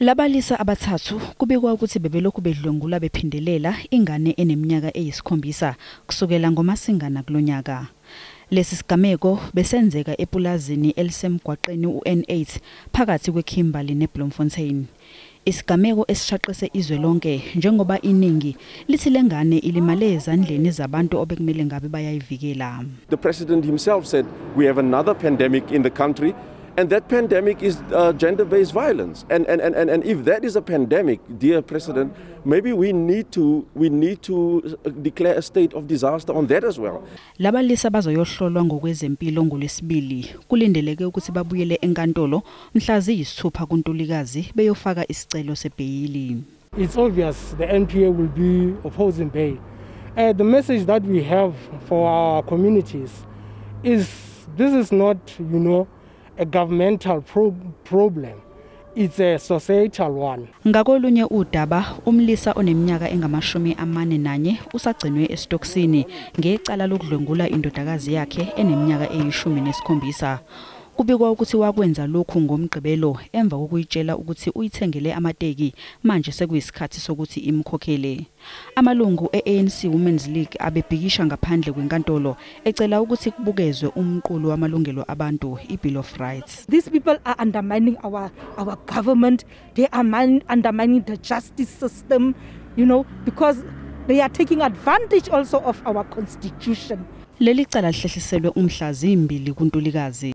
Labalisa abathathu kubikwa ukuthi bebelokhu bedlwengula bephindelela ingane eneminyaka eyisikhombisa kusukela ngoMasingana kulonyaka. Lesi sigameko besenzeka epulazini elisemgwaqeni uN8 phakathi kweKimberley neBloemfontein. Isigameko esishaqise izwe lonke njengoba iningi lithi lengane ilimale ezandleni zabantu obekumele ngabe bayayivikela. The president himself said we have another pandemic in the country. And that pandemic is gender-based violence. And if that is a pandemic, dear President, maybe we need to declare a state of disaster on that as well. Labalisa bazoyohlolwa ngokwezempilo ngoLwesibili. Kulindeleke ukuthi babuyele enkantolo mhla ziyisithupha kuNtulikazi beyofaka isicelo sebheyili. It's obvious the NPA will be opposing bail. The message that we have for our communities is this is not, a governmental problem. It's a societal one. Ngakolunye udaba umlisa oneminyaka engamashumi-41 usagcinwe esitokisini ngecala lokudlwengula indodakazi yakhe eneminyaka eyi-17. Kubikwa ukuthi wakwenza lokhu ngomgqibelo emva kokuyitshela ukuthi uyithengele amateki manje sekuyisikhathi sokuthi imkhokhele. Amalungu eANC Women's League abebhikisha ngaphandle kwenkantolo ecela ukuthi kubukezwe umqulu wamalungelo abantu iBill of Rights. These people are undermining our government. They are undermining the justice system, because they are taking advantage also of our constitution. Leli cala lihlehliselwe umhla zimbili kuNtulikazi.